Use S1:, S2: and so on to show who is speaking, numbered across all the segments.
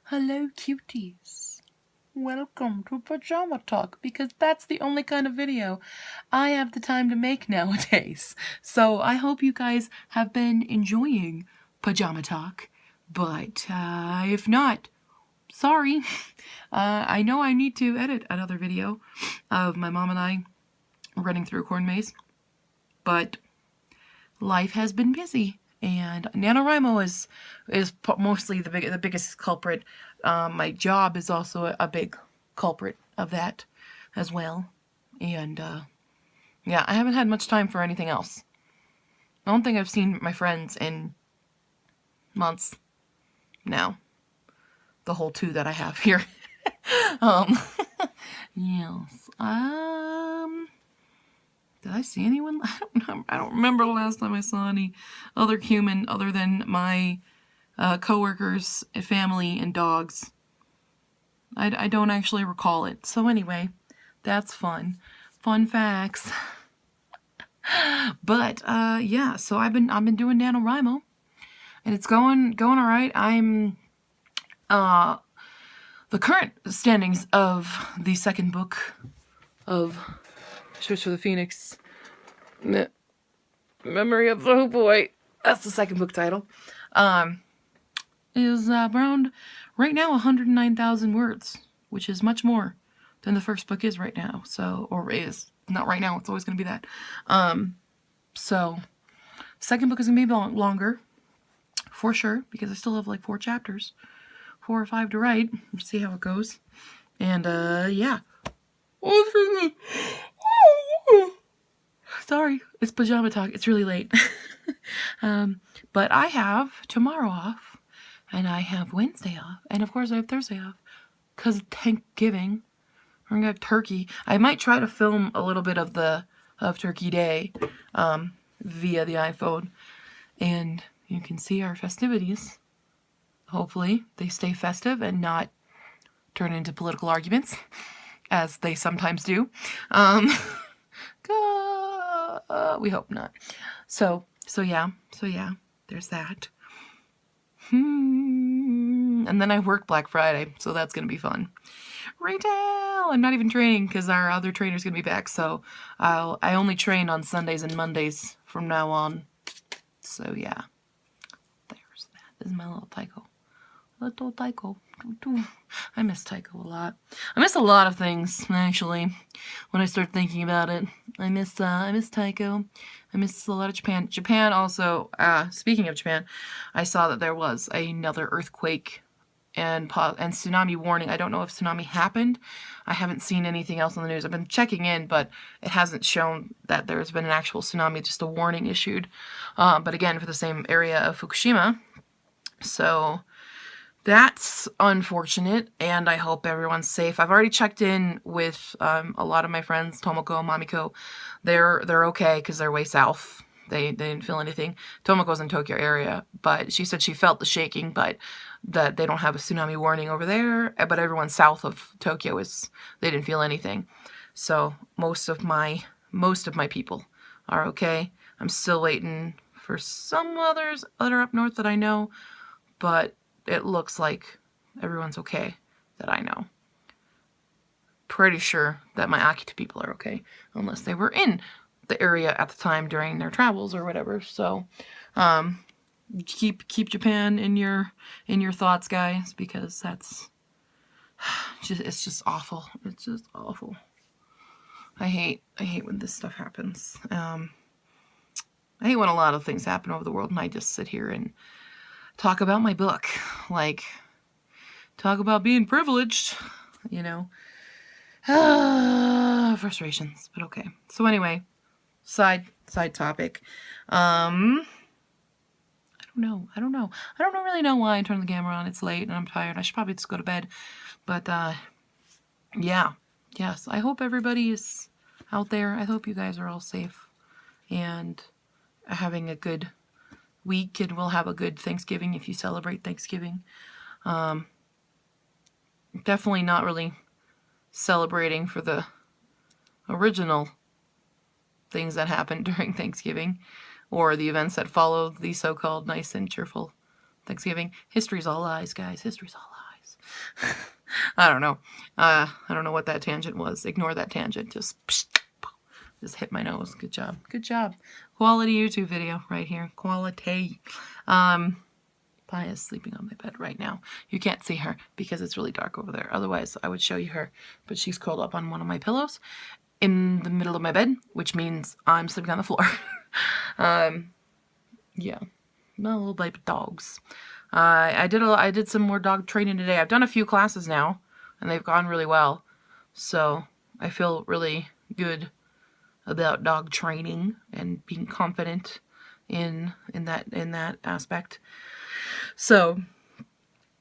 S1: Hello, cuties. Welcome to Pajama Talk, because that's the only kind of video I have the time to make nowadays. So I hope you guys have been enjoying Pajama Talk, but if not, sorry. I know I need to edit another video of my mom and I running through a corn maze, but life has been busy. And NaNoWriMo is mostly the biggest culprit. My job is also a big culprit of that as well. And yeah, I haven't had much time for anything else. I don't think I've seen my friends in months now. The whole 2 that I have here. Yes. Did I see anyone? I don't remember the last time I saw any other human other than my coworkers, family, and dogs. I don't actually recall it. So anyway, that's fun. Fun facts. But yeah, so I've been doing NaNoWriMo, and it's going all right. I'm the current standings of the second book of Search for the Phoenix. Memory of Oh Boy. That's the second book title. Is around right now 109,000 words, which is much more than the first book is right now. So, or is not right now. It's always going to be that. So, second book is going to be longer, for sure, because I still have like 4 chapters, 4 or 5 to write. We'll see how it goes. And yeah. Sorry, it's Pajama Talk. It's really late. But I have tomorrow off, and I have Wednesday off, and of course I have Thursday off, because of Thanksgiving. We're gonna have turkey. I might try to film a little bit of Turkey Day via the iPhone, and you can see our festivities. Hopefully they stay festive and not turn into political arguments, as they sometimes do. We hope not. So yeah, there's that. And then I work Black Friday, so that's gonna be fun. Retail! I'm not even training because our other trainer's gonna be back, so I only train on Sundays and Mondays from now on. So yeah, there's that. This is my little Tycho. Little Tycho. I miss Tycho a lot. I miss a lot of things, actually, when I start thinking about it. I miss Tycho. I miss a lot of Japan. Japan also, speaking of Japan, I saw that there was another earthquake and tsunami warning. I don't know if tsunami happened. I haven't seen anything else on the news. I've been checking in, but it hasn't shown that there's been an actual tsunami, just a warning issued. But again, for the same area of Fukushima. So that's unfortunate, and I hope everyone's safe. I've already checked in with a lot of my friends, Tomoko, Mamiko. They're okay because they're way south. They didn't feel anything. Tomoko's in Tokyo area, but she said she felt the shaking, but that they don't have a tsunami warning over there. But everyone south of Tokyo they didn't feel anything. So most of my people are okay. I'm still waiting for some others that are up north that I know, but it looks like everyone's okay that I know. Pretty sure that my Akita people are okay, unless they were in the area at the time during their travels or whatever. So keep Japan in your thoughts, guys, because that's it's just awful. It's just awful. I hate when this stuff happens. I hate when a lot of things happen over the world and I just sit here and talk about my book, like, talk about being privileged, you know. Frustrations, but okay. So anyway, side topic. I don't know. I don't really know why I turned the camera on. It's late and I'm tired. I should probably just go to bed. But yeah, yes. I hope everybody is out there. I hope you guys are all safe and having a good week, and we'll have a good Thanksgiving if you celebrate Thanksgiving. Definitely not really celebrating for the original things that happened during Thanksgiving or the events that followed the so-called nice and cheerful Thanksgiving. History's all lies, guys. History's all lies. I don't know. I don't know what that tangent was. Ignore that tangent. Just hit my nose. Good job. Good job. Quality YouTube video right here. Quality. Pia is sleeping on my bed right now. You can't see her because it's really dark over there. Otherwise, I would show you her. But she's curled up on one of my pillows in the middle of my bed, which means I'm sleeping on the floor. Yeah. My little baby dogs. I did some more dog training today. I've done a few classes now, and they've gone really well. So I feel really good about dog training and being confident in that aspect. So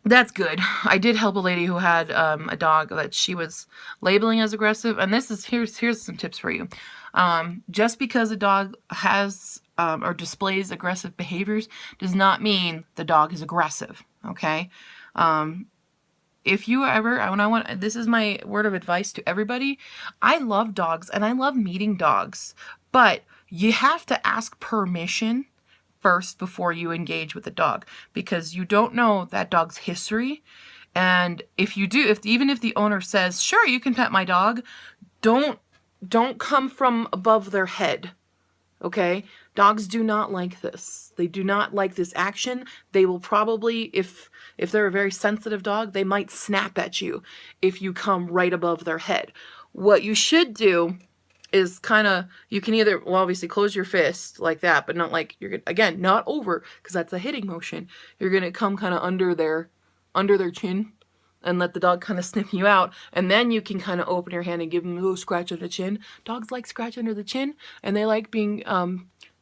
S1: that's good. I did help a lady who had a dog that she was labeling as aggressive, and here's some tips for you. Just because a dog has or displays aggressive behaviors does not mean the dog is aggressive. Okay. If you ever, this is my word of advice to everybody. I love dogs and I love meeting dogs, but you have to ask permission first before you engage with the dog, because you don't know that dog's history. And if you do, even if the owner says, sure, you can pet my dog, don't come from above their head. Okay? Dogs do not like this. They do not like this action. They will probably, if they're a very sensitive dog, they might snap at you if you come right above their head. What you should do is you can either, well, obviously close your fist like that, but not like, again, not over, because that's a hitting motion. You're going to come kind of under their chin and let the dog kind of sniff you out, and then you can kind of open your hand and give them a little scratch under the chin. Dogs like scratch under the chin, and they like being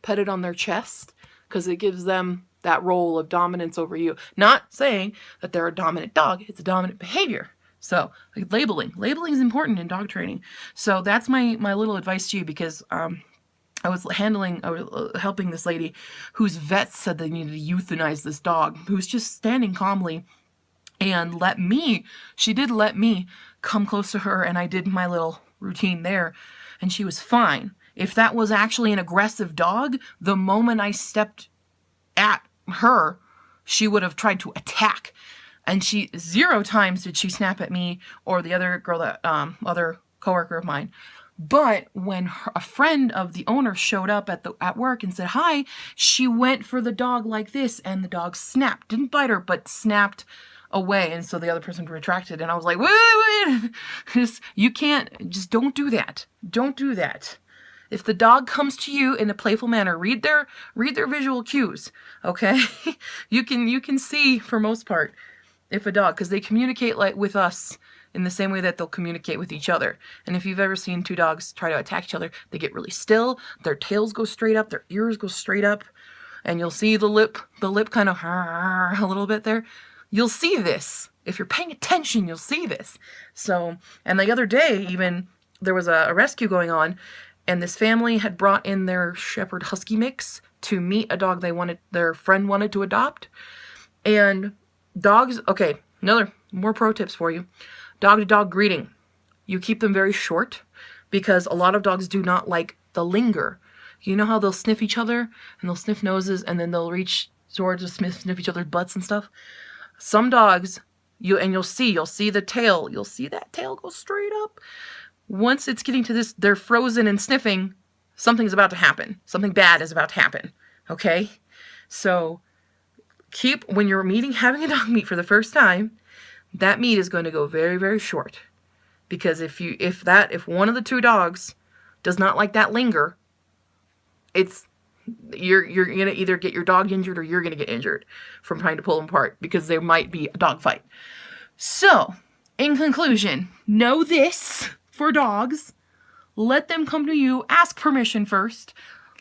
S1: petted on their chest because it gives them that role of dominance over you. Not saying that they're a dominant dog, it's a dominant behavior. So, like labeling is important in dog training. So that's my little advice to you, because I was helping this lady whose vet said they needed to euthanize this dog, who's just standing calmly and she did let me come close to her, and I did my little routine there, and she was fine. If that was actually an aggressive dog, the moment I stepped at her, she would have tried to attack. And 0 times did she snap at me or the other girl, other coworker of mine. But when a friend of the owner showed up at work and said hi, she went for the dog like this, and the dog snapped. Didn't bite her, but snapped away. And so the other person retracted, and I was like, wait. Just don't do that. Don't do that. If the dog comes to you in a playful manner, read their visual cues, okay? You can see, for most part, if a dog, because they communicate like with us in the same way that they'll communicate with each other. And if you've ever seen 2 dogs try to attack each other, they get really still, their tails go straight up, their ears go straight up, and you'll see the lip kind of a little bit there. You'll see this. If you're paying attention, you'll see this. So, and the other day, even, there was a rescue going on, and this family had brought in their Shepherd Husky mix to meet a dog their friend wanted to adopt. And dogs, okay, more pro tips for you. Dog-to-dog greeting. You keep them very short, because a lot of dogs do not like the linger. You know how they'll sniff each other, and they'll sniff noses, and then they'll reach towards to sniff each other's butts and stuff? Some dogs, you'll see the tail. You'll see that tail go straight up. Once it's getting to this, they're frozen and sniffing, something's about to happen. Something bad is about to happen. Okay? So when you're having a dog meet for the first time, that meet is going to go very, very short. Because if one of the 2 dogs does not like that linger, you're gonna either get your dog injured or you're gonna get injured from trying to pull them apart, because there might be a dog fight. So, in conclusion, know this for dogs. Let them come to you. Ask permission first.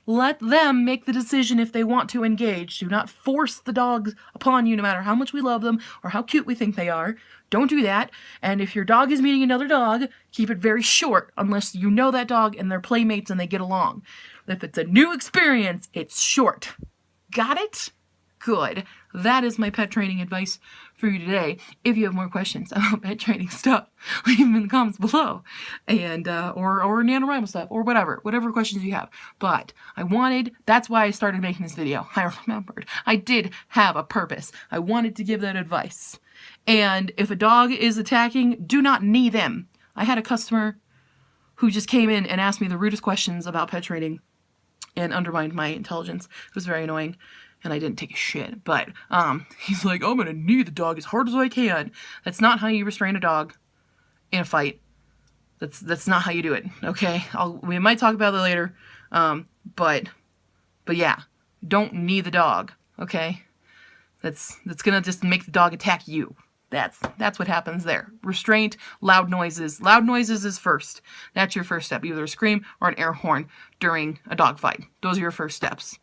S1: Let them make the decision if they want to engage. Do not force the dogs upon you, no matter how much we love them or how cute we think they are. Don't do that. And if your dog is meeting another dog, keep it very short, unless you know that dog and they're playmates and they get along. If it's a new experience, it's short. Got it? Good. That is my pet training advice for for you today. If you have more questions about pet training stuff, leave them in the comments below, and or NaNoWriMo stuff, or whatever questions you have. But that's why I started making this video. I remembered I did have a purpose. I wanted to give that advice. And if a dog is attacking, do not knee them. I had a customer who just came in and asked me the rudest questions about pet training and undermined my intelligence. It was very annoying, and I didn't take a shit. But he's like, I'm gonna knee the dog as hard as I can. That's not how you restrain a dog in a fight. That's not how you do it. Okay, we might talk about that later. But yeah, don't knee the dog. Okay, that's gonna just make the dog attack you. That's what happens there. Restraint, loud noises. Loud noises is first. That's your first step. Either a scream or an air horn during a dog fight. Those are your first steps.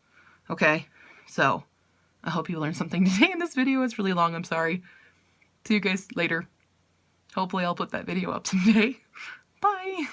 S1: Okay? So, I hope you learned something today in this video. It's really long, I'm sorry. See you guys later. Hopefully I'll put that video up someday. Bye!